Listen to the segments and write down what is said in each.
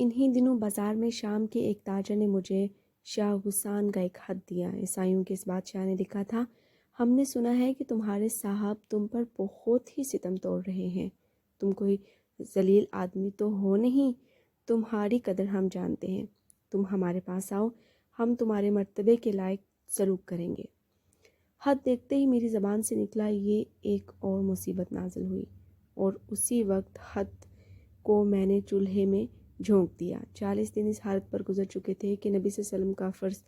انہی دنوں بازار میں شام کے ایک تاجر نے مجھے شاہ غسان کا ایک خط دیا۔ عیسائیوں کے اس بادشاہ نے لکھا تھا، ہم نے سنا ہے کہ تمہارے صاحب تم پر بہت ہی ستم توڑ رہے ہیں۔ تم کوئی ذلیل آدمی تو ہو نہیں، تمہاری قدر ہم جانتے ہیں۔ تم ہمارے پاس آؤ، ہم تمہارے مرتبے کے لائق سلوک کریں گے۔ خط دیکھتے ہی میری زبان سے نکلا، یہ ایک اور مصیبت نازل ہوئی، اور اسی وقت خط کو میں نے چولہے میں جھونک دیا۔ 40 دن اس حالت پر گزر چکے تھے کہ نبی صلی اللہ علیہ وسلم کا فرض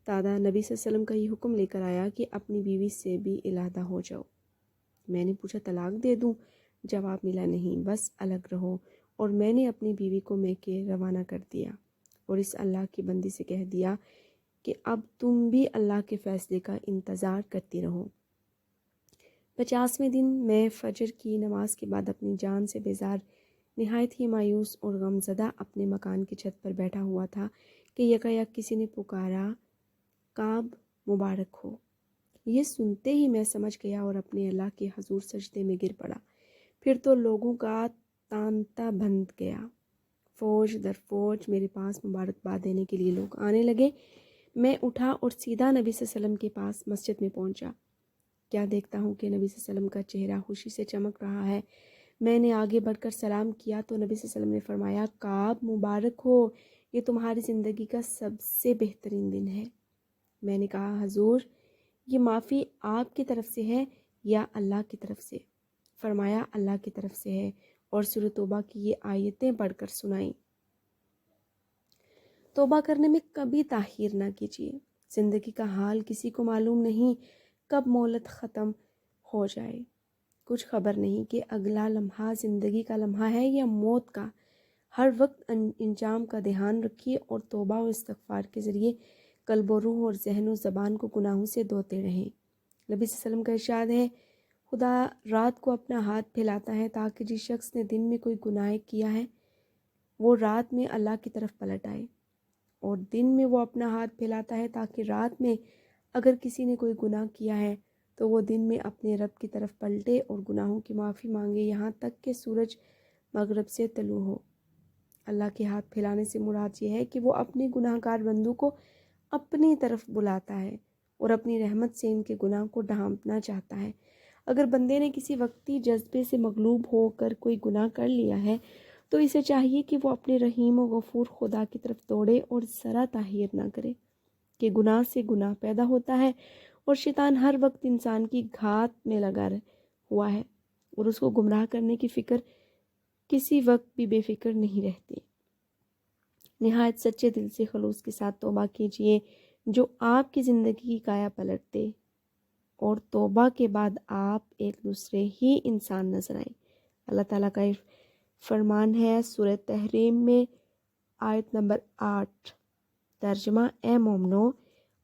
دادا نبی صلی اللہ علیہ وسلم کا یہ حکم لے کر آیا کہ اپنی بیوی سے بھی علیحدہ ہو جاؤ۔ میں نے پوچھا طلاق دے دوں؟ جواب ملا نہیں، بس الگ رہو، اور میں نے اپنی بیوی کو میکے روانہ کر دیا اور اس اللہ کی بندی سے کہہ دیا کہ اب تم بھی اللہ کے فیصلے کا انتظار کرتی رہو۔ 50ویں دن میں فجر کی نماز کے بعد اپنی جان سے بیزار، نہایت ہی مایوس اور غم زدہ اپنے مکان کی چھت پر بیٹھا ہوا تھا کہ یکایک کسی نے پکارا، کعب مبارک ہو۔ یہ سنتے ہی میں سمجھ گیا اور اپنے اللہ کے حضور سجدے میں گر پڑا۔ پھر تو لوگوں کا تانتا بند گیا، فوج در فوج میرے پاس مبارکباد دینے کے لیے لوگ آنے لگے۔ میں اٹھا اور سیدھا نبی صلی اللہ علیہ وسلم کے پاس مسجد میں پہنچا۔ کیا دیکھتا ہوں کہ نبی صلی اللہ علیہ وسلم کا چہرہ خوشی سے چمک رہا ہے۔ میں نے آگے بڑھ کر سلام کیا تو نبی صلی اللہ علیہ وسلم نے فرمایا، کعب مبارک ہو، یہ تمہاری زندگی کا سب سے بہترین دن ہے۔ میں نے کہا، حضور یہ معافی آپ کی طرف سے ہے یا اللہ کی طرف سے؟ فرمایا، اللہ کی طرف سے ہے، اور سورۃ توبہ کی یہ آیتیں پڑھ کر سنائیں۔ توبہ کرنے میں کبھی تاخیر نہ کیجیے۔ زندگی کا حال کسی کو معلوم نہیں کب مہلت ختم ہو جائے، کچھ خبر نہیں کہ اگلا لمحہ زندگی کا لمحہ ہے یا موت کا۔ ہر وقت انجام کا دھیان رکھیے اور توبہ و استغفار کے ذریعے قلب و روح اور ذہن و زبان کو گناہوں سے دھوتے رہیں۔ نبی صلی اللہ علیہ وسلم کا ارشاد ہے، خدا رات کو اپنا ہاتھ پھیلاتا ہے تاکہ جس شخص نے دن میں کوئی گناہ کیا ہے وہ رات میں اللہ کی طرف پلٹ آئے، اور دن میں وہ اپنا ہاتھ پھیلاتا ہے تاکہ رات میں اگر کسی نے کوئی گناہ کیا ہے تو وہ دن میں اپنے رب کی طرف پلٹے اور گناہوں کی معافی مانگے یہاں تک کہ سورج مغرب سے طلوع ہو۔ اللہ کے ہاتھ پھیلانے سے مراد یہ ہے کہ وہ اپنے گناہ گار بندوں کو اپنی طرف بلاتا ہے اور اپنی رحمت سے ان کے گناہ کو ڈھانپنا چاہتا ہے۔ اگر بندے نے کسی وقتی جذبے سے مغلوب ہو کر کوئی گناہ کر لیا ہے تو اسے چاہیے کہ وہ اپنے رحیم و غفور خدا کی طرف دوڑے اور ذرا تاخیر نہ کرے، کہ گناہ سے گناہ پیدا ہوتا ہے اور شیطان ہر وقت انسان کی گھات میں لگا ہوا ہے اور اس کو گمراہ کرنے کی فکر کسی وقت بھی بے فکر نہیں رہتی۔ نہایت سچے دل سے خلوص کے ساتھ توبہ کیجیے جو آپ کی زندگی کی کایا پلٹ دے، اور توبہ کے بعد آپ ایک دوسرے ہی انسان نظر آئیں۔ اللہ تعالیٰ کا فرمان ہے سورہ تحریم میں آیت نمبر 8، ترجمہ، اے مومنو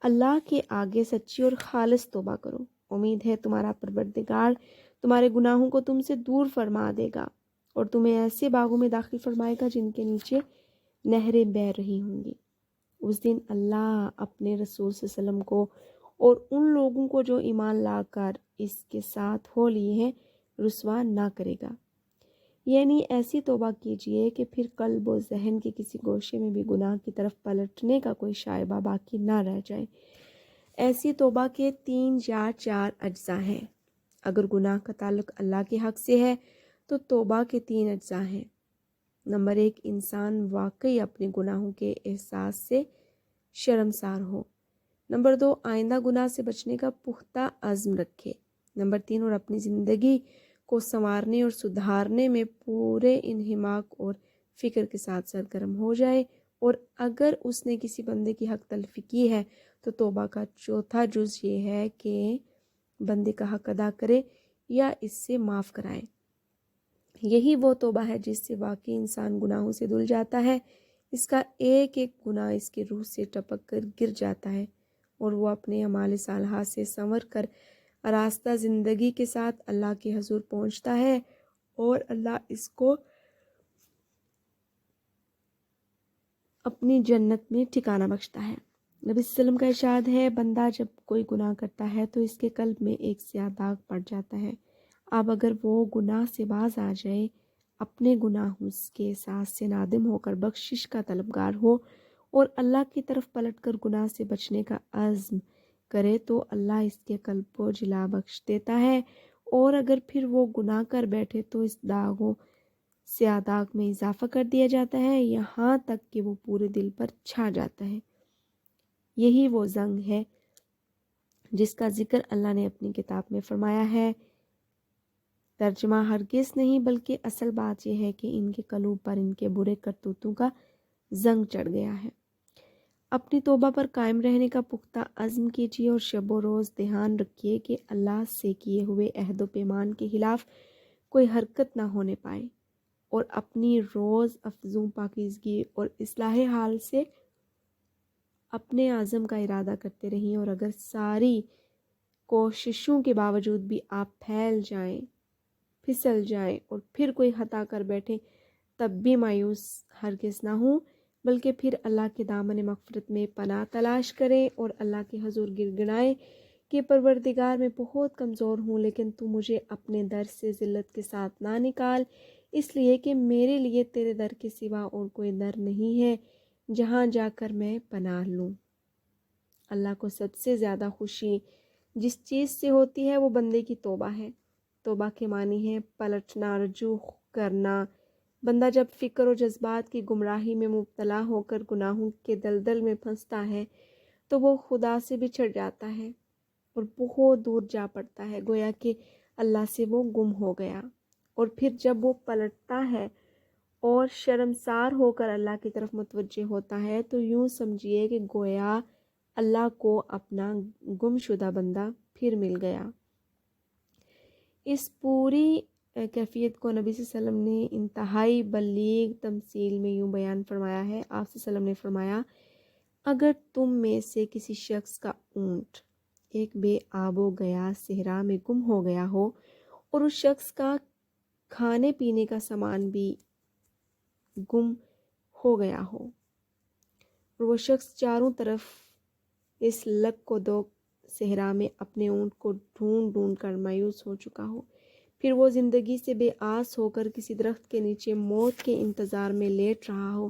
اللہ کے آگے سچی اور خالص توبہ کرو، امید ہے تمہارا پروردگار تمہارے گناہوں کو تم سے دور فرما دے گا اور تمہیں ایسے باغوں میں داخل فرمائے گا جن کے نیچے نہریں بہہ رہی ہوں گی۔ اس دن اللہ اپنے رسول صلی اللہ علیہ وسلم کو اور ان لوگوں کو جو ایمان لا کر اس کے ساتھ ہو لیے ہیں رسوا نہ کرے گا۔ یعنی ایسی توبہ کیجیے کہ پھر قلب و ذہن کے کسی گوشے میں بھی گناہ کی طرف پلٹنے کا کوئی شائبہ باقی نہ رہ جائے۔ ایسی توبہ کے 3 یا 4 اجزاء ہیں۔ اگر گناہ کا تعلق اللہ کے حق سے ہے تو توبہ کے 3 اجزاء ہیں۔ نمبر 1، انسان واقعی اپنے گناہوں کے احساس سے شرمسار ہو۔ نمبر 2، آئندہ گناہ سے بچنے کا پختہ عزم رکھے۔ نمبر 3، اور اپنی زندگی کو سنوارنے اور سدھارنے میں پورے انہماک اور فکر کے ساتھ سرگرم ہو جائے، اور اگر اس نے کسی بندے کی حق تلفی کی ہے تو توبہ کا 4تھا جز یہ ہے کہ بندے کا حق ادا کرے یا اس سے معاف کرائے۔ یہی وہ توبہ ہے جس سے واقعی انسان گناہوں سے دھل جاتا ہے، اس کا ایک ایک گناہ اس کی روح سے ٹپک کر گر جاتا ہے اور وہ اپنے اعمال صالحات سے سنور کر آراستہ زندگی کے ساتھ اللہ کے حضور پہنچتا ہے اور اللہ اس کو اپنی جنت میں ٹھکانہ بخشتا ہے۔ نبی صلی اللہ علیہ وسلم کا ارشاد ہے، بندہ جب کوئی گناہ کرتا ہے تو اس کے قلب میں ایک سیاہ داغ پڑ جاتا ہے۔ اب اگر وہ گناہ سے باز آ جائے، اپنے گناہوں کے احساس سے نادم ہو کر بخشش کا طلبگار ہو اور اللہ کی طرف پلٹ کر گناہ سے بچنے کا عزم کرے تو اللہ اس کے قلب کو جلا بخش دیتا ہے، اور اگر پھر وہ گناہ کر بیٹھے تو اس داغوں سیاہ داغ میں اضافہ کر دیا جاتا ہے یہاں تک کہ وہ پورے دل پر چھا جاتا ہے۔ یہی وہ زنگ ہے جس کا ذکر اللہ نے اپنی کتاب میں فرمایا ہے۔ ترجمہ ہرگز نہیں، بلکہ اصل بات یہ ہے کہ ان کے قلوب پر ان کے برے کرتوتوں کا زنگ چڑھ گیا ہے۔ اپنی توبہ پر قائم رہنے کا پختہ عزم کیجیے اور شب و روز دھیان رکھیے کہ اللہ سے کیے ہوئے عہد و پیمان کے خلاف کوئی حرکت نہ ہونے پائے، اور اپنی روز افزوں پاکیزگی اور اصلاح حال سے اپنے عزم کا ارادہ کرتے رہیں، اور اگر ساری کوششوں کے باوجود بھی آپ پھیل جائیں، پھسل جائیں اور پھر کوئی خطا کر بیٹھیں، تب بھی مایوس ہرگز نہ ہوں، بلکہ پھر اللہ کے دامن مغفرت میں پناہ تلاش کریں اور اللہ کے حضور گڑگڑائیں کہ پروردگار میں بہت کمزور ہوں، لیکن تو مجھے اپنے در سے ذلت کے ساتھ نہ نکال، اس لیے کہ میرے لیے تیرے در کے سوا اور کوئی در نہیں ہے جہاں جا کر میں پناہ لوں۔ اللہ کو سب سے زیادہ خوشی جس چیز سے ہوتی ہے وہ بندے کی توبہ ہے۔ توبہ کے معنی ہے پلٹنا، رجوع کرنا۔ بندہ جب فکر و جذبات کی گمراہی میں مبتلا ہو کر گناہوں کے دلدل میں پھنستا ہے تو وہ خدا سے بچھڑ جاتا ہے اور بہت دور جا پڑتا ہے، گویا کہ اللہ سے وہ گم ہو گیا، اور پھر جب وہ پلٹتا ہے اور شرمسار ہو کر اللہ کی طرف متوجہ ہوتا ہے تو یوں سمجھیے کہ گویا اللہ کو اپنا گم شدہ بندہ پھر مل گیا۔ اس پوری کیفیت کو نبی صلی اللہ علیہ وسلم نے انتہائی بلیغ تمثیل میں یوں بیان فرمایا ہے۔ آپ صلی اللہ علیہ وسلم نے فرمایا، اگر تم میں سے کسی شخص کا اونٹ ایک بے آب و گیا صحرا میں گم ہو گیا ہو اور اس شخص کا کھانے پینے کا سامان بھی گم ہو گیا ہو اور وہ شخص چاروں طرف اس لک کو دو صحرا میں اپنے اونٹ کو ڈھونڈ ڈھونڈ کر مایوس ہو چکا ہو، پھر وہ زندگی سے بے آس ہو کر کسی درخت کے نیچے موت کے انتظار میں لیٹ رہا ہو،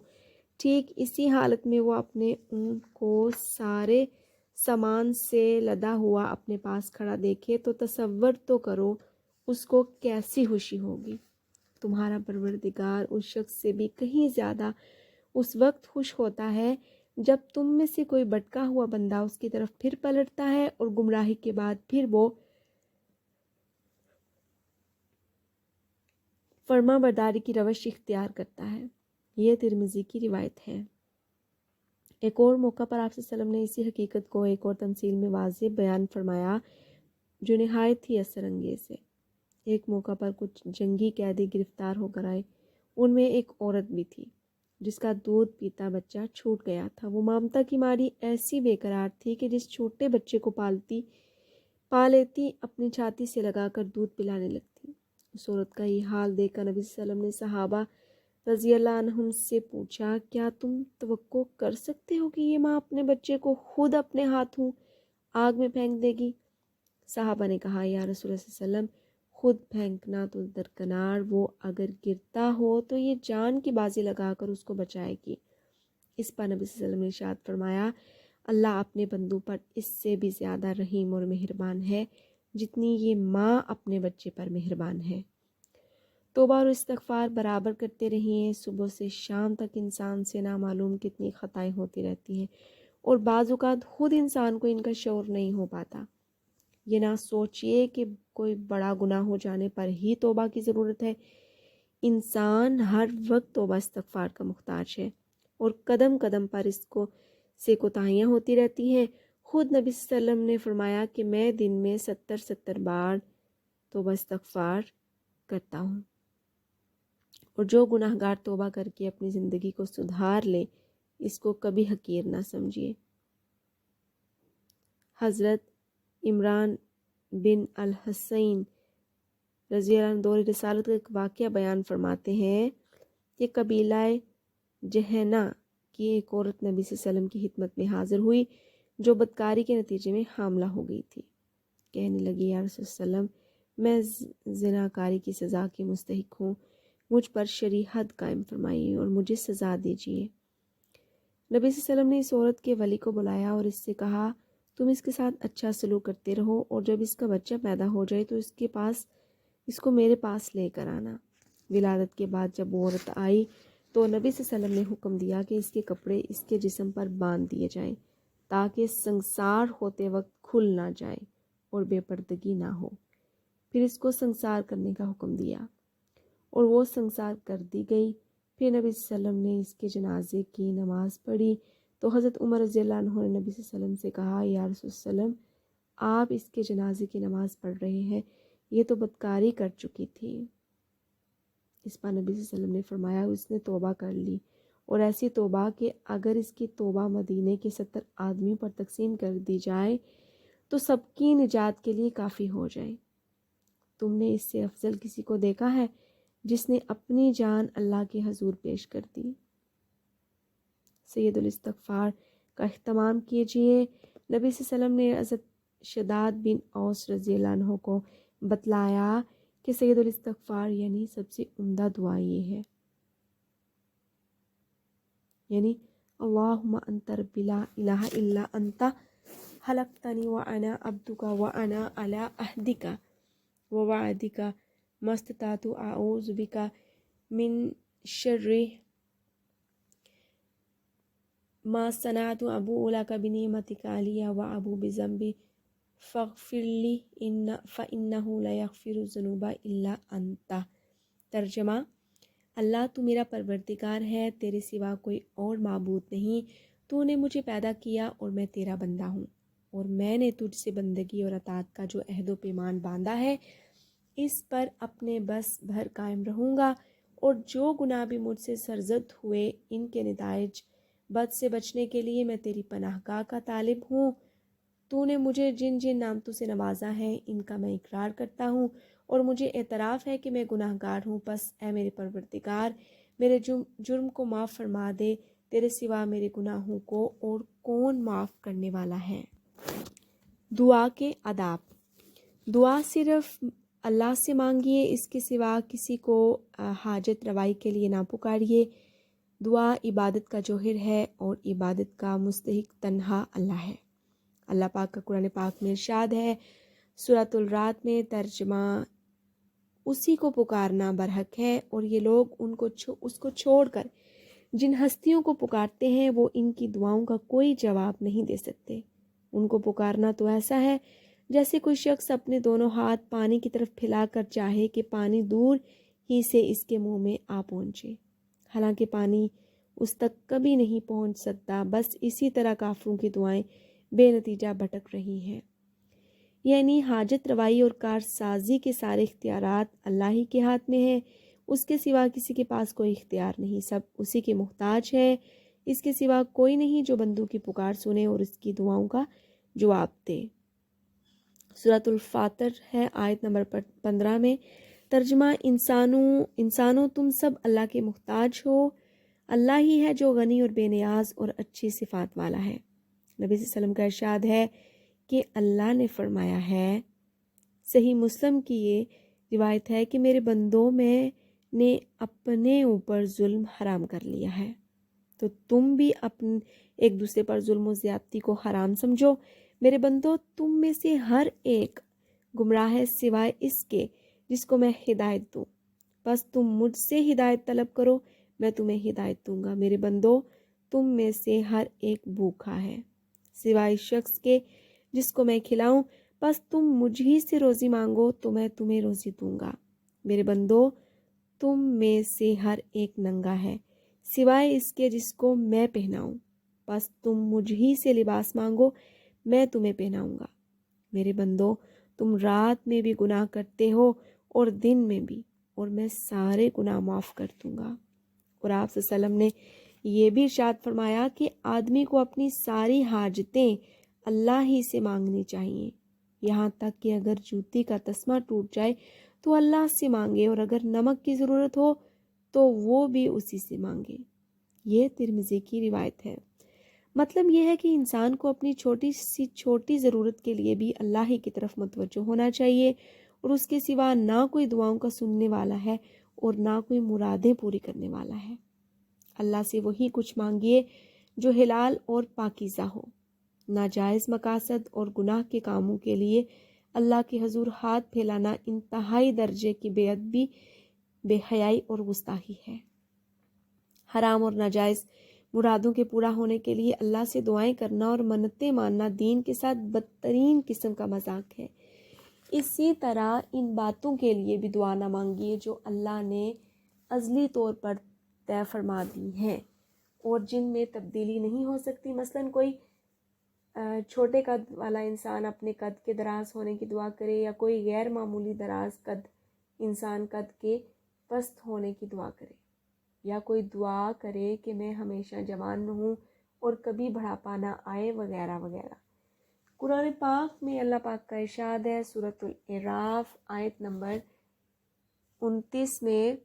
ٹھیک اسی حالت میں وہ اپنے اونٹ کو سارے سامان سے لدا ہوا اپنے پاس کھڑا دیکھے تو تصور تو کرو اس کو کیسی خوشی ہوگی۔ تمہارا پروردگار اس شخص سے بھی کہیں زیادہ اس وقت خوش ہوتا ہے جب تم میں سے کوئی بھٹکا ہوا بندہ اس کی طرف پھر پلٹتا ہے اور گمراہی کے بعد پھر وہ فرما برداری کی روش اختیار کرتا ہے۔ یہ ترمذی کی روایت ہے۔ ایک اور موقع پر آپ صلی اللہ علیہ وسلم نے اسی حقیقت کو ایک اور تمثیل میں واضح بیان فرمایا جو نہایت ہی اثر انگیز ہے۔ ایک موقع پر کچھ جنگی قیدی گرفتار ہو کر آئے، ان میں ایک عورت بھی تھی جس کا دودھ پیتا بچہ چھوٹ گیا تھا۔ وہ ممتا کی ماری ایسی بے قرار تھی کہ جس چھوٹے بچے کو پا لیتی اپنی چھاتی سے لگا کر دودھ پلانے لگتی۔ اس عورت کا یہ حال دیکھ کر نبی صلی اللہ علیہ وسلم نے صحابہ رضی اللہ عنہم سے پوچھا، کیا تم توقع کر سکتے ہو کہ یہ ماں اپنے بچے کو خود اپنے ہاتھوں آگ میں پھینک دے گی؟ صحابہ نے کہا، یا رسول اللہ صلی اللہ علیہ وسلم، خود پھینکنا تو درکنار، وہ اگر گرتا ہو تو یہ جان کی بازی لگا کر اس کو بچائے گی۔ اس پر نبی صلی اللہ علیہ وسلم نے ارشاد فرمایا، اللہ اپنے بندوں پر اس سے بھی زیادہ رحیم اور مہربان ہے جتنی یہ ماں اپنے بچے پر مہربان ہے۔ توبہ اور استغفار برابر کرتے رہیے۔ صبح سے شام تک انسان سے نامعلوم کتنی خطائیں ہوتی رہتی ہیں اور بعض اوقات خود انسان کو ان کا شعور نہیں ہو پاتا۔ یہ نہ سوچئے کہ کوئی بڑا گناہ ہو جانے پر ہی توبہ کی ضرورت ہے۔ انسان ہر وقت توبہ استغفار کا محتاج ہے اور قدم قدم پر اس کو سے کوتاہیاں ہوتی رہتی ہیں۔ خود نبی صلی اللہ علیہ وسلم نے فرمایا کہ میں دن میں 70 بار توبہ استغفار کرتا ہوں، اور جو گناہ گار توبہ کر کے اپنی زندگی کو سدھار لے اس کو کبھی حقیر نہ سمجھیے۔ حضرت عمران بن الحسین رضی اللہ عنہ دور رسالت کا ایک واقعہ بیان فرماتے ہیں کہ قبیلہ جہنہ کی ایک عورت نبی صلی اللہ علیہ وسلم کی خدمت میں حاضر ہوئی جو بدکاری کے نتیجے میں حاملہ ہو گئی تھی۔ کہنے لگی، یا رسول اللہ، میں زناکاری کی سزا کی مستحق ہوں۔ مجھ پر شرعی حد قائم فرمائیے اور مجھے سزا دیجیے۔ نبی صلی اللہ علیہ وسلم نے اس عورت کے ولی کو بلایا اور اس سے کہا تم اس کے ساتھ اچھا سلوک کرتے رہو اور جب اس کا بچہ پیدا ہو جائے تو اس کو میرے پاس لے کر آنا۔ ولادت کے بعد جب وہ عورت آئی تو نبی صلی اللہ علیہ وسلم نے حکم دیا کہ اس کے کپڑے اس کے جسم پر باندھ دیے جائیں تاکہ سنگسار ہوتے وقت کھل نہ جائے اور بے پردگی نہ ہو۔ پھر اس کو سنگسار کرنے کا حکم دیا اور وہ سنگسار کر دی گئی۔ پھر نبی صلی اللہ علیہ وسلم نے اس کے جنازے کی نماز پڑھی تو حضرت عمر رضی اللہ عنہ نے نبی صلی اللہ علیہ وسلم سے کہا یا رسول اللہ علیہ وسلم آپ اس کے جنازے کی نماز پڑھ رہے ہیں، یہ تو بدکاری کر چکی تھی۔ اس پر نبی صلی اللہ علیہ وسلم نے فرمایا اس نے توبہ کر لی اور ایسی توبہ کہ اگر اس کی توبہ مدینے کے 70 آدمیوں پر تقسیم کر دی جائے تو سب کی نجات کے لیے کافی ہو جائے۔ تم نے اس سے افضل کسی کو دیکھا ہے جس نے اپنی جان اللہ کے حضور پیش کر دی۔ سید الاستغفار کا اہتمام کیجیے۔ نبی صلی اللہ علیہ وسلم نے حضرت شداد بن اوس رضی اللہ عنہ کو بتلایا کہ سید الاستغفار یعنی سب سے عمدہ دعا یہ ہے، یعنی اللہم انت ربی لا الہ الا انت خلقتنی وانا عبدک وانا علی عہدک ووعدک ما استطعت اعوذ بک من شر ما صنعت ابوء لک بنعمتک علی وابوء بذنبی فاغفر لی فإنہ لا یغفر الذنوب الا انت۔ ترجمہ: اللہ تو میرا پروردگار ہے، تیرے سوا کوئی اور معبود نہیں، تو نے مجھے پیدا کیا اور میں تیرا بندہ ہوں، اور میں نے تجھ سے بندگی اور اطاعت کا جو عہد و پیمان باندھا ہے اس پر اپنے بس بھر قائم رہوں گا، اور جو گناہ بھی مجھ سے سرزد ہوئے ان کے نتائج بد سے بچنے کے لیے میں تیری پناہ گاہ کا طالب ہوں۔ تو نے مجھے جن جن نعمتوں سے نوازا ہے ان کا میں اقرار کرتا ہوں اور مجھے اعتراف ہے کہ میں گناہ گار ہوں، پس اے میرے پروردگار میرے جرم کو معاف فرما دے، تیرے سوا میرے گناہوں کو اور کون معاف کرنے والا ہے۔ دعا کے آداب۔ دعا صرف اللہ سے مانگیے، اس کے سوا کسی کو حاجت روائی کے لیے نہ پکاریے۔ دعا عبادت کا جوہر ہے اور عبادت کا مستحق تنہا اللہ ہے۔ اللہ پاک کا قرآن پاک میں ارشاد ہے سورۃ الرعد میں، ترجمہ: اسی کو پکارنا برحق ہے اور یہ لوگ اس کو چھوڑ کر جن ہستیوں کو پکارتے ہیں وہ ان کی دعاؤں کا کوئی جواب نہیں دے سکتے۔ ان کو پکارنا تو ایسا ہے جیسے کوئی شخص اپنے دونوں ہاتھ پانی کی طرف پھیلا کر چاہے کہ پانی دور ہی سے اس کے منہ میں آ پہنچے، حالانکہ پانی اس تک کبھی نہیں پہنچ سکتا۔ بس اسی طرح کافروں کی دعائیں بے نتیجہ بھٹک رہی ہیں۔ یعنی حاجت روائی اور کارسازی کے سارے اختیارات اللہ ہی کے ہاتھ میں ہیں، اس کے سوا کسی کے پاس کوئی اختیار نہیں، سب اسی کے محتاج ہے۔ اس کے سوا کوئی نہیں جو بندوں کی پکار سنے اور اس کی دعاؤں کا جواب دے۔ سورۃ الفاتر ہے آیت نمبر 15 میں، ترجمہ: انسانوں تم سب اللہ کے محتاج ہو، اللہ ہی ہے جو غنی اور بے نیاز اور اچھی صفات والا ہے۔ نبی صلی اللہ علیہ وسلم کا ارشاد ہے کہ اللہ نے فرمایا ہے، صحیح مسلم کی یہ روایت ہے کہ میرے بندوں میں نے اپنے اوپر ظلم حرام کر لیا ہے، تو تم بھی ایک دوسرے پر ظلم و زیادتی کو حرام سمجھو۔ میرے بندوں، تم میں سے ہر ایک گمراہ ہے سوائے اس کے جس کو میں ہدایت دوں، بس تم مجھ سے ہدایت طلب کرو، میں تمہیں ہدایت دوں گا۔ میرے بندوں، تم میں سے ہر ایک بھوکا ہے سوائے شخص کے جس کو میں کھلاؤں، بس تم مجھ ہی سے روزی مانگو تو میں تمہیں روزی دوں گا۔ میرے بندو، تم میں سے ہر ایک ننگا ہے سوائے اس کے جس کو میں پہناؤں، بس تم مجھ ہی سے لباس مانگو، میں تمہیں پہناؤں گا۔ میرے بندو، تم رات میں بھی گناہ کرتے ہو اور دن میں بھی، اور میں سارے گناہ معاف کر دوں گا۔ اور آپ صلی اللہ علیہ وسلم نے یہ بھی ارشاد فرمایا کہ آدمی کو اپنی ساری حاجتیں اللہ ہی سے مانگنی چاہیے، یہاں تک کہ اگر جوتی کا تسمہ ٹوٹ جائے تو اللہ سے مانگے، اور اگر نمک کی ضرورت ہو تو وہ بھی اسی سے مانگے۔ یہ ترمذی کی روایت ہے۔ مطلب یہ ہے کہ انسان کو اپنی چھوٹی ضرورت کے لیے بھی اللہ ہی کی طرف متوجہ ہونا چاہیے، اور اس کے سوا نہ کوئی دعاؤں کا سننے والا ہے اور نہ کوئی مرادیں پوری کرنے والا ہے۔ اللہ سے وہی کچھ مانگیے جو حلال اور پاکیزہ ہو۔ ناجائز مقاصد اور گناہ کے کاموں کے لیے اللہ کے حضور ہاتھ پھیلانا انتہائی درجے کی بے ادبی، بے حیائی اور گستاخی ہے۔ حرام اور ناجائز مرادوں کے پورا ہونے کے لیے اللہ سے دعائیں کرنا اور منتیں ماننا دین کے ساتھ بدترین قسم کا مذاق ہے۔ اسی طرح ان باتوں کے لیے بھی دعا نہ مانگیے جو اللہ نے ازلی طور پر طے فرما دی ہیں اور جن میں تبدیلی نہیں ہو سکتی۔ مثلاً کوئی چھوٹے قد والا انسان اپنے قد کے دراز ہونے کی دعا کرے، یا کوئی غیر معمولی دراز قد انسان قد کے پست ہونے کی دعا کرے، یا کوئی دعا کرے کہ میں ہمیشہ جوان رہوں اور کبھی بڑھاپا نہ آئے، وغیرہ وغیرہ۔ قرآن پاک میں اللہ پاک کا ارشاد ہے، سورۃ الاعراف آیت نمبر 29 میں،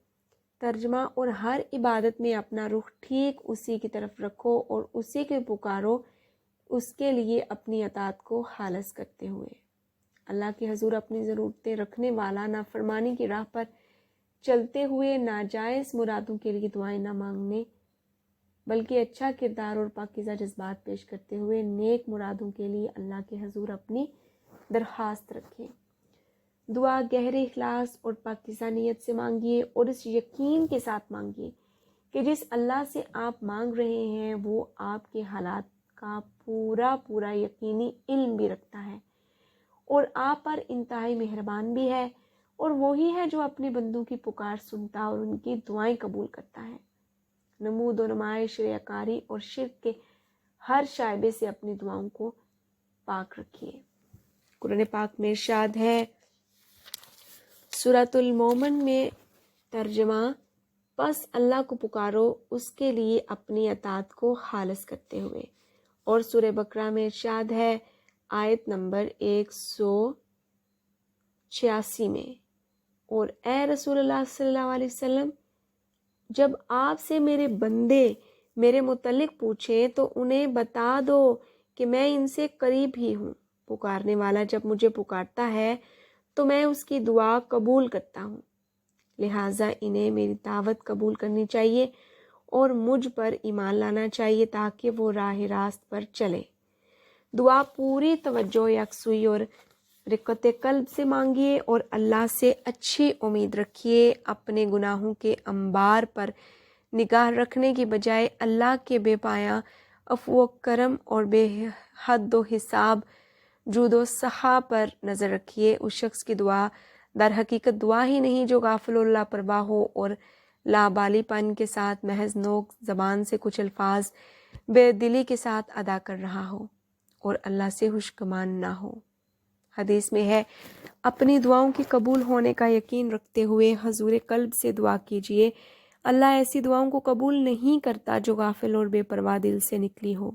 ترجمہ: اور ہر عبادت میں اپنا رخ ٹھیک اسی کی طرف رکھو اور اسی کے پکارو، اس کے لیے اپنی اطاعت کو خالص کرتے ہوئے۔ اللہ کے حضور اپنی ضرورتیں رکھنے والا، نافرمانی کی راہ پر چلتے ہوئے ناجائز مرادوں کے لیے دعائیں نہ مانگنے، بلکہ اچھا کردار اور پاکیزہ جذبات پیش کرتے ہوئے نیک مرادوں کے لیے اللہ کے حضور اپنی درخواست رکھیں۔ دعا گہرے اخلاص اور پاکیزہ نیت سے مانگیے اور اس یقین کے ساتھ مانگیے کہ جس اللہ سے آپ مانگ رہے ہیں وہ آپ کے حالات کا پورا یقینی علم بھی رکھتا ہے اور آپ پر انتہائی مہربان بھی ہے، اور وہی ہے جو اپنے بندوں کی پکار سنتا اور ان کی دعائیں قبول کرتا ہے۔ نمود و نمائش، ریاکاری اور شرک کے ہر شائبے سے اپنی دعاؤں کو پاک رکھیے۔ قرآن پاک میں ارشاد ہے، سورۃ المومن میں، ترجمہ: پس اللہ کو پکارو اس کے لیے اپنی اطاعت کو خالص کرتے ہوئے۔ اور سورہ بقرہ میں ارشاد ہے، آیت نمبر 186 میں، اور اے رسول اللہ صلی اللہ علیہ وسلم، جب آپ سے میرے بندے میرے متعلق پوچھیں تو انہیں بتا دو کہ میں ان سے قریب ہی ہوں۔ پکارنے والا جب مجھے پکارتا ہے تو میں اس کی دعا قبول کرتا ہوں، لہٰذا انہیں میری دعوت قبول کرنی چاہیے اور مجھ پر ایمان لانا چاہیے تاکہ وہ راہ راست پر چلے۔ دعا پوری توجہ، یکسوئی اور رقت قلب سے مانگیے اور اللہ سے اچھی امید رکھیے۔ اپنے گناہوں کے انبار پر نگاہ رکھنے کی بجائے اللہ کے بے پایاں عفو و کرم اور بے حد و حساب جود و سخا پر نظر رکھیے۔ اس شخص کی دعا در حقیقت دعا ہی نہیں جو غافل و لاپرواہ ہو اور لابالی پن کے ساتھ محض نوک زبان سے کچھ الفاظ بے دلی کے ساتھ ادا کر رہا ہو اور اللہ سے ہوشگمان نہ ہو۔ حدیث میں ہے، اپنی دعاؤں کے قبول ہونے کا یقین رکھتے ہوئے حضور قلب سے دعا کیجیے، اللہ ایسی دعاؤں کو قبول نہیں کرتا جو غافل اور بے پرواہ دل سے نکلی ہو۔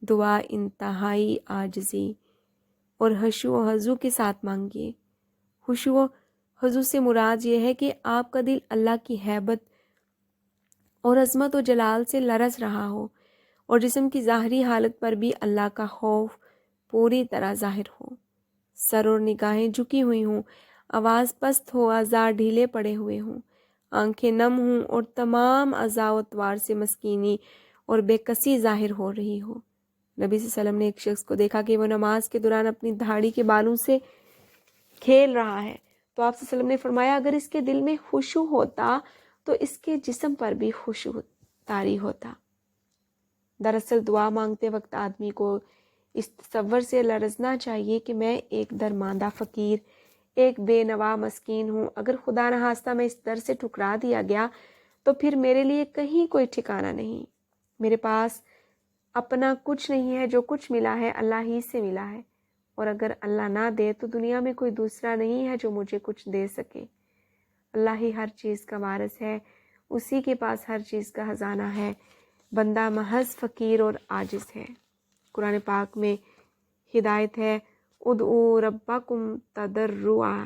دعا انتہائی عاجزی اور خشوع و خضوع کے ساتھ مانگیے۔ خشوع و خضوع سے مراد یہ ہے کہ آپ کا دل اللہ کی ہیبت اور عظمت و جلال سے لرز رہا ہو اور جسم کی ظاہری حالت پر بھی اللہ کا خوف پوری طرح ظاہر ہو۔ سر اور نگاہیں جھکی ہوئی ہوں، آواز پست ہو، اعضاء ڈھیلے پڑے ہوئے ہوں، آنکھیں نم ہوں اور تمام اعضاء و اطوار سے مسکینی اور بے کسی ظاہر ہو رہی ہو۔ نبی صلی اللہ علیہ وسلم نے ایک شخص کو دیکھا کہ وہ نماز کے دوران اپنی داڑھی کے بالوں سے کھیل رہا ہے، تو آپ صلی اللہ علیہ وسلم نے فرمایا، اگر اس کے دل میں خشوع ہوتا تو اس کے جسم پر بھی خشوع طاری ہوتا۔ دراصل دعا مانگتے وقت آدمی کو اس تصور سے لرزنا چاہیے کہ میں ایک درماندہ فقیر، ایک بے نوا مسکین ہوں، اگر خدا نخواستہ میں اس در سے ٹھکرا دیا گیا تو پھر میرے لیے کہیں کوئی ٹھکانہ نہیں، میرے پاس اپنا کچھ نہیں ہے، جو کچھ ملا ہے اللہ ہی سے ملا ہے، اور اگر اللہ نہ دے تو دنیا میں کوئی دوسرا نہیں ہے جو مجھے کچھ دے سکے۔ اللہ ہی ہر چیز کا وارث ہے، اسی کے پاس ہر چیز کا خزانہ ہے، بندہ محض فقیر اور عاجز ہے۔ قرآن پاک میں ہدایت ہے، ادعوا ربکم تضرعا،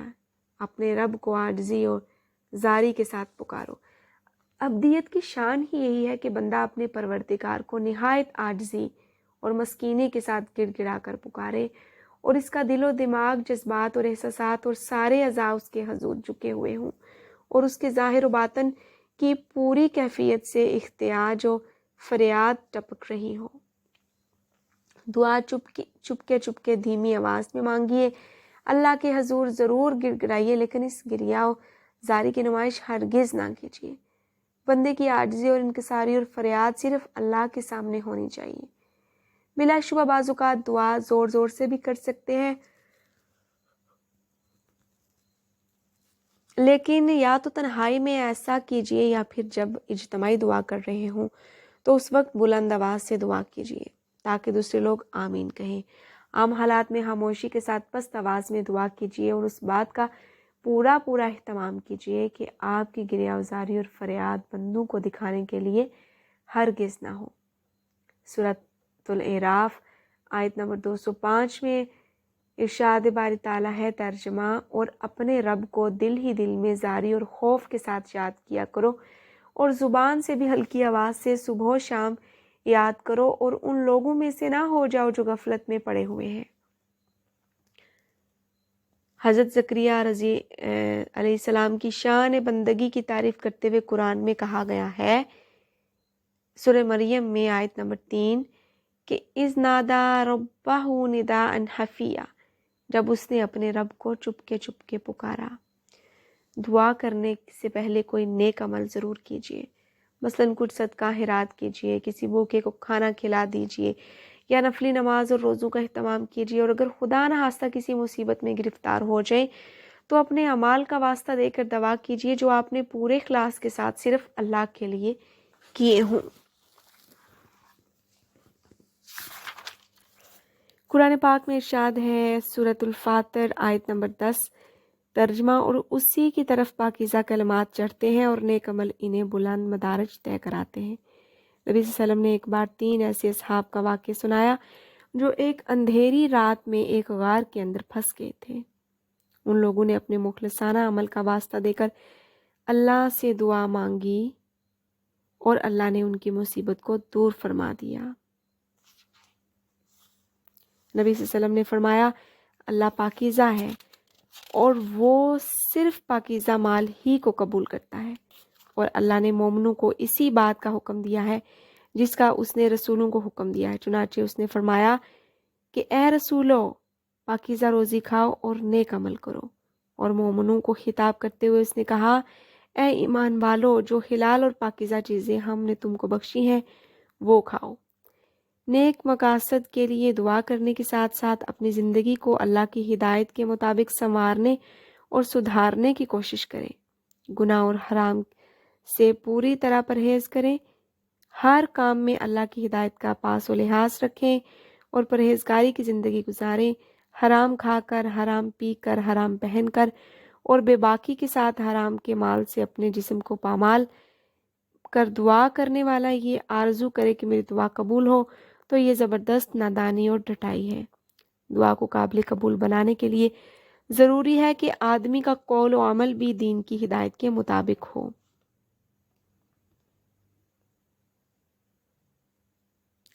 اپنے رب کو عاجزی اور زاری کے ساتھ پکارو۔ عبدیت کی شان ہی یہی ہے کہ بندہ اپنے پروردگار کو نہایت عاجزی اور مسکینی کے ساتھ گڑ گڑا کر پکارے اور اس کا دل و دماغ، جذبات اور احساسات اور سارے اعضاء اس کے حضور جھکے ہوئے ہوں اور اس کے ظاہر و باطن کی پوری کیفیت سے احتیاج و فریاد ٹپک رہی ہو۔ دعا چپ کے دھیمی آواز میں مانگیے، اللہ کے حضور ضرور گر گرائیے، لیکن اس گریا و زاری کی نمائش ہرگز نہ کیجیے۔ بندے کی عاجزی اور انکساری اور فریاد صرف اللہ کے سامنے ہونی چاہیے۔ بلا شبہ بعض اوقات دعا زور زور سے بھی کر سکتے ہیں، لیکن یا تو تنہائی میں ایسا کیجیے یا پھر جب اجتماعی دعا کر رہے ہوں تو اس وقت بلند آواز سے دعا کیجیے تاکہ دوسرے لوگ آمین کہیں۔ عام حالات میں خاموشی کے ساتھ پست آواز میں دعا کیجیے اور اس بات کا پورا اہتمام کیجیے کہ آپ کی گریہ وزاری اور فریاد بندوں کو دکھانے کے لیے ہرگز نہ ہو۔ سورۃ الاعراف آیت نمبر 205 میں ارشاد باری تعالیٰ ہے، ترجمہ: اور اپنے رب کو دل ہی دل میں زاری اور خوف کے ساتھ یاد کیا کرو، اور زبان سے بھی ہلکی آواز سے صبح و شام یاد کرو، اور ان لوگوں میں سے نہ ہو جاؤ جو غفلت میں پڑے ہوئے ہیں۔ حضرت زکریا علیہ السلام کی شان بندگی کی تعریف کرتے ہوئے قرآن میں کہا گیا ہے، سورہ مریم میں آیت نمبر 3، کہ اذ نادا ربہ نداء خفیا، جب اس نے اپنے رب کو چپ کے پکارا۔ دعا کرنے سے پہلے کوئی نیک عمل ضرور کیجیے، مثلاً کچھ صدقہ خیرات کیجیے، کسی بھوکے کو کھانا کھلا دیجیے، یا نفلی نماز اور روزوں کا اہتمام کیجیے، اور اگر خدا نہ خواستہ کسی مصیبت میں گرفتار ہو جائیں تو اپنے اعمال کا واسطہ دے کر دعا کیجیے جو آپ نے پورے اخلاص کے ساتھ صرف اللہ کے لیے کیے ہوں۔ قرآن پاک میں ارشاد ہے، سورۃ الفاتر آیت نمبر 10، ترجمہ: اور اسی کی طرف پاکیزہ کلمات چڑھتے ہیں اور نیک عمل انہیں بلند مدارج طے کراتے ہیں۔ نبی صلی اللہ علیہ وسلم نے ایک بار 3 ایسے اصحاب کا واقعہ سنایا جو ایک اندھیری رات میں ایک غار کے اندر پھنس گئے تھے۔ ان لوگوں نے اپنے مخلصانہ عمل کا واسطہ دے کر اللہ سے دعا مانگی اور اللہ نے ان کی مصیبت کو دور فرما دیا۔ نبی صلی اللہ علیہ وسلم نے فرمایا، اللہ پاکیزہ ہے اور وہ صرف پاکیزہ مال ہی کو قبول کرتا ہے، اور اللہ نے مومنوں کو اسی بات کا حکم دیا ہے جس کا اس نے رسولوں کو حکم دیا ہے۔ چنانچہ اس نے فرمایا کہ اے رسولو، پاکیزہ روزی کھاؤ اور نیک عمل کرو، اور مومنوں کو خطاب کرتے ہوئے اس نے کہا، اے ایمان والو، جو حلال اور پاکیزہ چیزیں ہم نے تم کو بخشی ہیں وہ کھاؤ۔ نیک مقاصد کے لیے دعا کرنے کے ساتھ ساتھ اپنی زندگی کو اللہ کی ہدایت کے مطابق سنوارنے اور سدھارنے کی کوشش کریں۔ گناہ اور حرام سے پوری طرح پرہیز کریں، ہر کام میں اللہ کی ہدایت کا پاس و لحاظ رکھیں اور پرہیزگاری کی زندگی گزاریں۔ حرام کھا کر، حرام پی کر، حرام پہن کر اور بے باکی کے ساتھ حرام کے مال سے اپنے جسم کو پامال کر دعا کرنے والا یہ آرزو کرے کہ میری دعا قبول ہو تو یہ زبردست نادانی اور ڈھٹائی ہے۔ دعا کو قابل قبول بنانے کے لیے ضروری ہے کہ آدمی کا قول و عمل بھی دین کی ہدایت کے مطابق ہو۔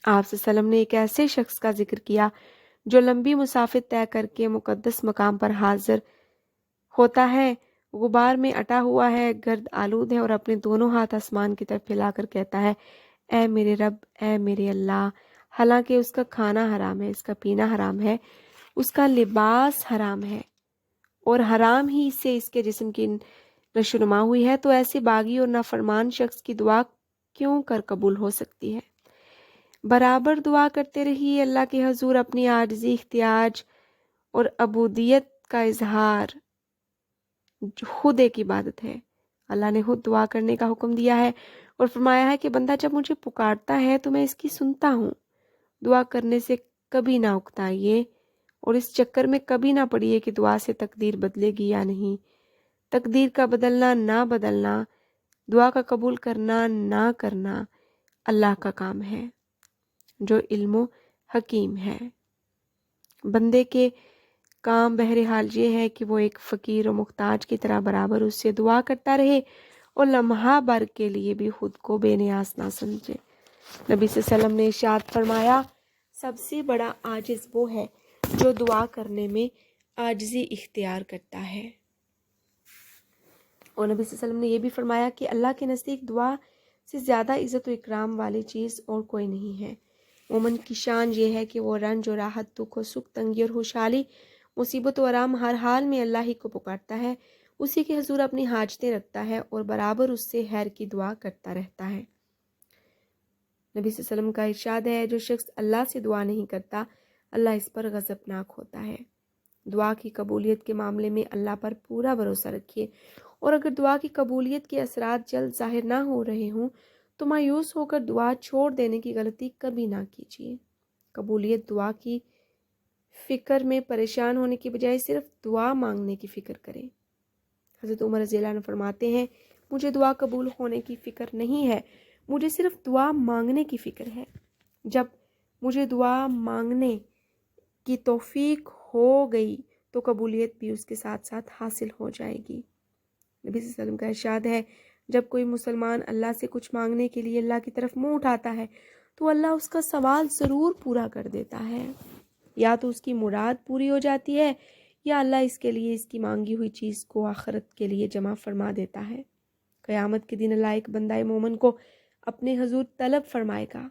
آپ صلی اللہ علیہ وسلم نے ایک ایسے شخص کا ذکر کیا جو لمبی مسافت طے کر کے مقدس مقام پر حاضر ہوتا ہے، غبار میں اٹا ہوا ہے، گرد آلود ہے، اور اپنے دونوں ہاتھ آسمان کی طرف پھیلا کر کہتا ہے، اے میرے رب، اے میرے اللہ، حالانکہ اس کا کھانا حرام ہے، اس کا پینا حرام ہے، اس کا لباس حرام ہے، اور حرام ہی سے اس کے جسم کی نشو نما ہوئی ہے، تو ایسے باغی اور نافرمان شخص کی دعا کیوں کر قبول ہو سکتی ہے؟ برابر دعا کرتے رہیے، اللہ کے حضور اپنی عاجزی، احتیاج اور عبودیت کا اظہار خود ایک عبادت ہے۔ اللہ نے خود دعا کرنے کا حکم دیا ہے اور فرمایا ہے کہ بندہ جب مجھے پکارتا ہے تو میں اس کی سنتا ہوں۔ دعا کرنے سے کبھی نہ اکتائیے اور اس چکر میں کبھی نہ پڑیے کہ دعا سے تقدیر بدلے گی یا نہیں۔ تقدیر کا بدلنا نہ بدلنا، دعا کا قبول کرنا نہ کرنا اللہ کا کام ہے جو علم و حکیم ہے۔ بندے کے کام بہرحال یہ ہے کہ وہ ایک فقیر و محتاج کی طرح برابر اس سے دعا کرتا رہے اور لمحہ بھر کے لیے بھی خود کو بے نیاز نہ سمجھے۔ نبی صلی اللہ علیہ وسلم نے ارشاد فرمایا، سب سے بڑا عاجز وہ ہے جو دعا کرنے میں عاجزی اختیار کرتا ہے۔ اور نبی صلی اللہ علیہ وسلم نے یہ بھی فرمایا کہ اللہ کے نزدیک دعا سے زیادہ عزت و اکرام والی چیز اور کوئی نہیں ہے۔ مومن کی شان یہ ہے کہ وہ رنج و راحت، دکھ و سکھ، تنگی اور خوشحالی، مصیبت و آرام، ہر حال میں اللہ ہی کو پکارتا ہے، اسی کے حضور اپنی حاجتیں رکھتا ہے اور برابر اس سے خیر کی دعا کرتا رہتا ہے۔ نبی صلی اللہ علیہ وسلم کا ارشاد ہے، جو شخص اللہ سے دعا نہیں کرتا اللہ اس پر غضبناک ہوتا ہے۔ دعا کی قبولیت کے معاملے میں اللہ پر پورا بھروسہ رکھیے، اور اگر دعا کی قبولیت کے اثرات جلد ظاہر نہ ہو رہے ہوں تو مایوس ہو کر دعا چھوڑ دینے کی غلطی کبھی نہ کیجیے۔ قبولیت دعا کی فکر میں پریشان ہونے کی بجائے صرف دعا مانگنے کی فکر کریں۔ حضرت عمر رضی اللہ عنہ فرماتے ہیں، مجھے دعا قبول ہونے کی فکر نہیں ہے، مجھے صرف دعا مانگنے کی فکر ہے۔ جب مجھے دعا مانگنے کی توفیق ہو گئی تو قبولیت بھی اس کے ساتھ ساتھ حاصل ہو جائے گی۔ نبی صلی اللہ علیہ وسلم کا ارشاد ہے، جب کوئی مسلمان اللہ سے کچھ مانگنے کے لیے اللہ کی طرف منہ اٹھاتا ہے تو اللہ اس کا سوال ضرور پورا کر دیتا ہے، یا تو اس کی مراد پوری ہو جاتی ہے یا اللہ اس کے لیے اس کی مانگی ہوئی چیز کو آخرت کے لیے جمع فرما دیتا ہے۔ قیامت کے دن اللہ ایک بندہ مومن کو اپنے حضور طلب فرمائے گا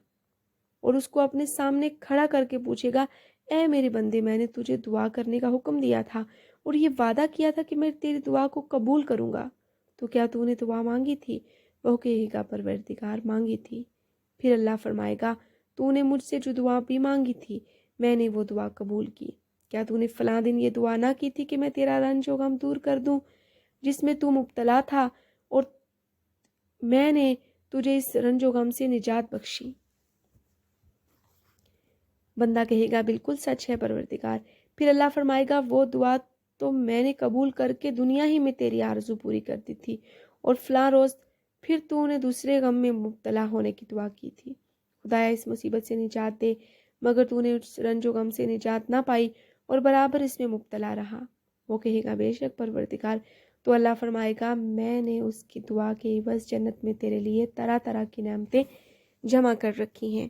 اور اس کو اپنے سامنے کھڑا کر کے پوچھے گا، اے میرے بندے، میں نے تجھے دعا کرنے کا حکم دیا تھا اور یہ وعدہ کیا تھا کہ میں تیری دعا کو قبول کروں گا، تو کیا تو نے دعا مانگی تھی؟ وہ کہے گا، پروردگار مانگی تھی۔ پھر اللہ فرمائے گا، تو نے مجھ سے جو دعا بھی مانگی تھی میں نے وہ دعا قبول کی۔ کیا تو نے فلاں دن یہ دعا نہ کی تھی کہ میں تیرا رنج و غم دور کر دوں جس میں تو مبتلا تھا، اور میں نے تجھے اس رنج و غم سے نجات بخشی؟ بندہ کہے گا، بالکل سچ ہے پروردگار۔ پھر اللہ فرمائے گا، وہ دعا تو میں نے قبول کر کے دنیا ہی میں تیری آرزو پوری کر دی تھی، اور فلاں روز پھر تو نے دوسرے غم میں مبتلا ہونے کی دعا کی تھی۔ خدایا اس مصیبت سے نجات دے، مگر تو نے اس رنج و غم سے نجات نہ پائی اور برابر اس میں مبتلا رہا۔ وہ کہے گا، بے شک پروردگار۔ تو اللہ فرمائے گا، میں نے اس کی دعا کے عوض جنت میں تیرے لیے طرح طرح کی نعمتیں جمع کر رکھی ہیں،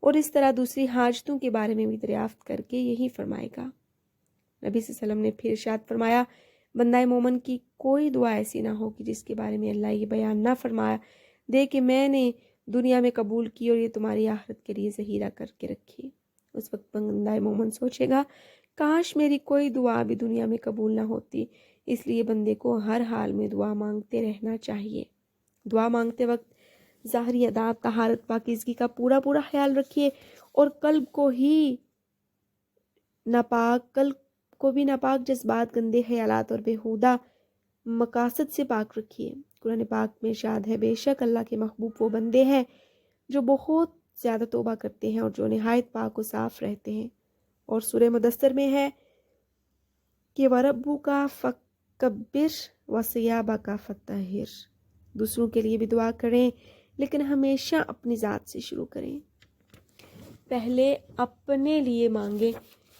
اور اس طرح دوسری حاجتوں کے بارے میں بھی دریافت کر کے یہی فرمائے گا۔ نبی صلی اللہ علیہ وسلم نے پھر ارشاد فرمایا، بندہ مومن کی کوئی دعا ایسی نہ ہوگی جس کے بارے میں اللہ یہ بیان نہ فرمایا دے کہ میں نے دنیا میں قبول کی اور یہ تمہاری آخرت کے لیے ذخیرہ کر کے رکھی۔ اس وقت بندہ مومن سوچے گا، کاش میری کوئی دعا بھی دنیا میں قبول نہ ہوتی۔ اس لیے بندے کو ہر حال میں دعا مانگتے رہنا چاہیے۔ دعا مانگتے وقت ظاہری آداب، طہارت، پاکیزگی کا پورا خیال رکھیے، اور قلب کو بھی ناپاک جذبات، گندے خیالات اور بیہودہ مقاصد سے پاک رکھیے۔ قرآن پاک میں ارشاد ہے، بے شک اللہ کے محبوب وہ بندے ہیں جو بہت زیادہ توبہ کرتے ہیں اور جو نہایت پاک و صاف رہتے ہیں۔ اور سورہ مدثر میں ہے کہ وَرَبُّكَ فَكَبِّرْ وَثِيَابَكَ فَطَہِّرْ۔ دوسروں کے لیے بھی دعا کریں، لیکن ہمیشہ اپنی ذات سے شروع کریں۔ پہلے اپنے لیے مانگیں،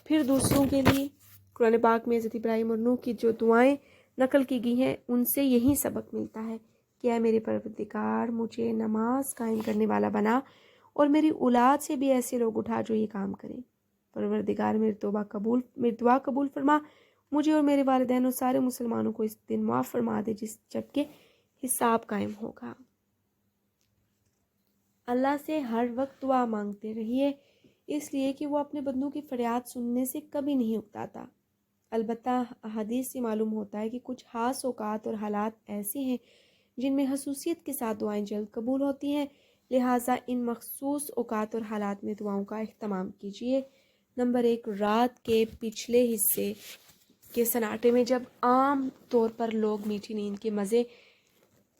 پھر دوسروں کے لیے۔ قرآن پاک میں حضرت ابراہیم اور نوح کی جو دعائیں نقل کی گئی ہیں ان سے یہی سبق ملتا ہے کہ اے میرے پروردگار، مجھے نماز قائم کرنے والا بنا اور میری اولاد سے بھی ایسے لوگ اٹھا جو یہ کام کریں۔ پروردگار، میری دعا قبول فرما، مجھے اور میرے والدین اور سارے مسلمانوں کو اس دن معاف فرما دے جب کہ حساب قائم ہوگا۔ اللہ سے ہر وقت دعا مانگتے رہیے، اس لیے کہ وہ اپنے بندوں کی فریاد سننے سے کبھی نہیں اکتاتا۔ البتہ حدیث سے معلوم ہوتا ہے کہ کچھ خاص اوقات اور حالات ایسے ہیں جن میں خصوصیت کے ساتھ دعائیں جلد قبول ہوتی ہیں، لہٰذا ان مخصوص اوقات اور حالات میں دعاؤں کا اہتمام کیجیے۔ نمبر 1، رات کے پچھلے حصے کے سناٹے میں جب عام طور پر لوگ میٹھی نیند کے مزے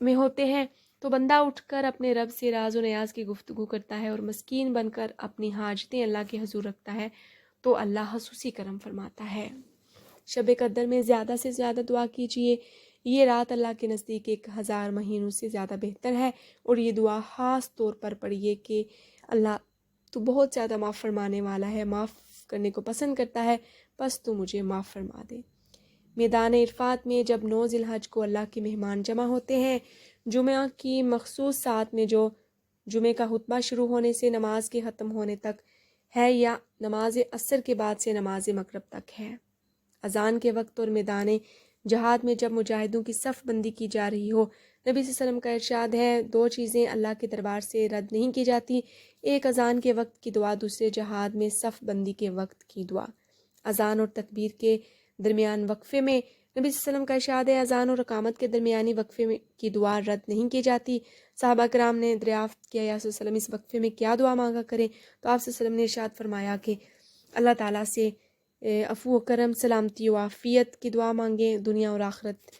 میں ہوتے ہیں تو بندہ اٹھ کر اپنے رب سے راز و نیاز کی گفتگو کرتا ہے اور مسکین بن کر اپنی حاجتیں اللہ کے حضور رکھتا ہے تو اللہ خصوصی کرم فرماتا ہے۔ شب قدر میں زیادہ سے زیادہ دعا کیجیے۔ یہ رات اللہ کے نزدیک 1000 مہینوں سے زیادہ بہتر ہے، اور یہ دعا خاص طور پر پڑھیے کہ اللہ تو بہت زیادہ معاف فرمانے والا ہے، معاف کرنے کو پسند کرتا ہے، بس تو مجھے معاف فرما دے۔ میدان عرفات میں جب 9 ذی الحج کو اللہ کے مہمان جمع ہوتے ہیں، جمعہ کی مخصوص ساعت میں جو جمعہ کا خطبہ شروع ہونے سے نماز کے ختم ہونے تک ہے یا نماز عصر کے بعد سے نماز مغرب تک ہے، اذان کے وقت اور میدان جہاد میں جب مجاہدوں کی صف بندی کی جا رہی ہو، نبی صلی اللہ علیہ وسلم کا ارشاد ہے 2 چیزیں اللہ کے دربار سے رد نہیں کی جاتی، ایک اذان کے وقت کی دعا، دوسرے جہاد میں صف بندی کے وقت کی دعا۔ اذان اور تکبیر کے درمیان وقفے میں نبی صلی اللہ علیہ وسلم کا ارشاد ہے اذان اور اقامت کے درمیانی وقفے میں کی دعا رد نہیں کی جاتی۔ صحابہ کرام نے دریافت کیا یا رسول اللہ اس وقفے میں کیا دعا مانگا کریں، تو آپ صلی اللہ علیہ وسلم نے ارشاد فرمایا کہ اللہ تعالیٰ سے عفو و کرم، سلامتی و عافیت کی دعا مانگیں، دنیا اور آخرت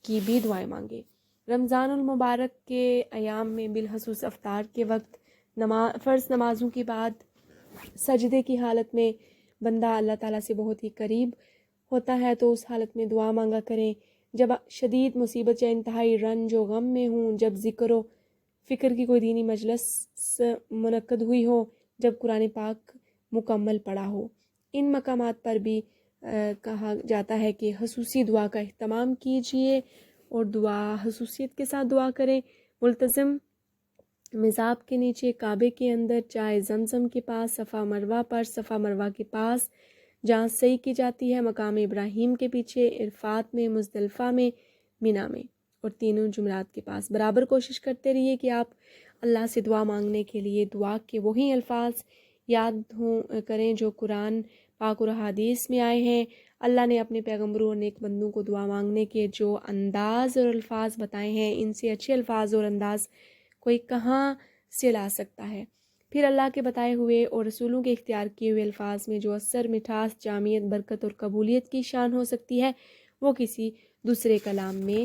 کی بھی دعائیں مانگیں۔ رمضان المبارک کے ایام میں بالخصوص افطار کے وقت فرض نمازوں کے بعد سجدے کی حالت میں بندہ اللہ تعالیٰ سے بہت ہی قریب ہوتا ہے، تو اس حالت میں دعا مانگا کریں۔ جب شدید مصیبت یا انتہائی رنج و غم میں ہوں، جب ذکر و فکر کی کوئی دینی مجلس منعقد ہوئی ہو، جب قرآن پاک مکمل پڑھا ہو، ان مقامات پر بھی کہا جاتا ہے کہ خصوصی دعا کا اہتمام کیجیے اور دعا خصوصیت کے ساتھ دعا کریں۔ ملتزم مذاب کے نیچے، کعبے کے اندر، چائے زمزم کے پاس، صفا مروہ پر، صفا مروہ کے پاس جہاں سعی کی جاتی ہے، مقام ابراہیم کے پیچھے، عرفات میں، مزدلفہ میں، مینا میں، اور تینوں جمرات کے پاس برابر کوشش کرتے رہیے کہ آپ اللہ سے دعا مانگنے کے لیے دعا کے وہی الفاظ یاد کریں جو قرآن پاک اور حدیث میں آئے ہیں۔ اللہ نے اپنے پیغمبروں اور نیک بندوں کو دعا مانگنے کے جو انداز اور الفاظ بتائے ہیں، ان سے اچھے الفاظ اور انداز کوئی کہاں سے لا سکتا ہے؟ پھر اللہ کے بتائے ہوئے اور رسولوں کے اختیار کیے ہوئے الفاظ میں جو اثر، مٹھاس، جامعیت، برکت اور قبولیت کی شان ہو سکتی ہے، وہ کسی دوسرے کلام میں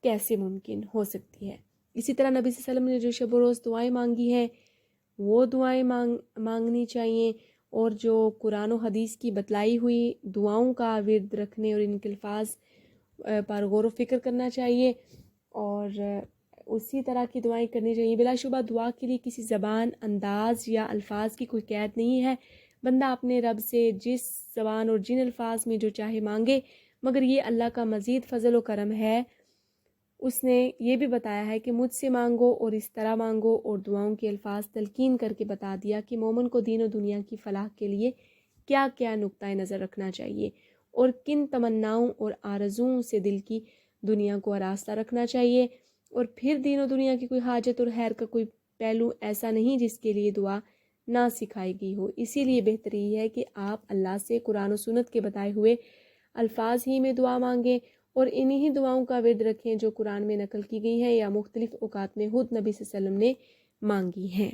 کیسے ممکن ہو سکتی ہے؟ اسی طرح نبی صلی اللہ علیہ وسلم نے جو شب و روز دعائیں مانگی ہیں وہ دعائیں مانگنی چاہیے، اور جو قرآن و حدیث کی بتلائی ہوئی دعاؤں کا ورد رکھنے اور ان کے الفاظ پر غور و فکر کرنا چاہیے اور اسی طرح کی دعائیں کرنی چاہیے۔ بلا شبہ دعا کے لیے کسی زبان، انداز یا الفاظ کی کوئی قید نہیں ہے، بندہ اپنے رب سے جس زبان اور جن الفاظ میں جو چاہے مانگے، مگر یہ اللہ کا مزید فضل و کرم ہے، اس نے یہ بھی بتایا ہے کہ مجھ سے مانگو اور اس طرح مانگو، اور دعاؤں کے الفاظ تلقین کر کے بتا دیا کہ مومن کو دین و دنیا کی فلاح کے لیے کیا کیا نقطۂ نظر رکھنا چاہیے اور کن تمناؤں اور آرزوؤں سے دل کی دنیا کو آراستہ رکھنا چاہیے، اور پھر دین و دنیا کی کوئی حاجت اور خیر کا کوئی پہلو ایسا نہیں جس کے لیے دعا نہ سکھائی گئی ہو۔ اسی لیے بہتر یہ ہے کہ آپ اللہ سے قرآن و سنت کے بتائے ہوئے الفاظ ہی میں دعا مانگیں اور انہی دعاؤں کا ورد رکھیں جو قرآن میں نقل کی گئی ہیں یا مختلف اوقات میں خود نبی صلی اللہ علیہ وسلم نے مانگی ہیں۔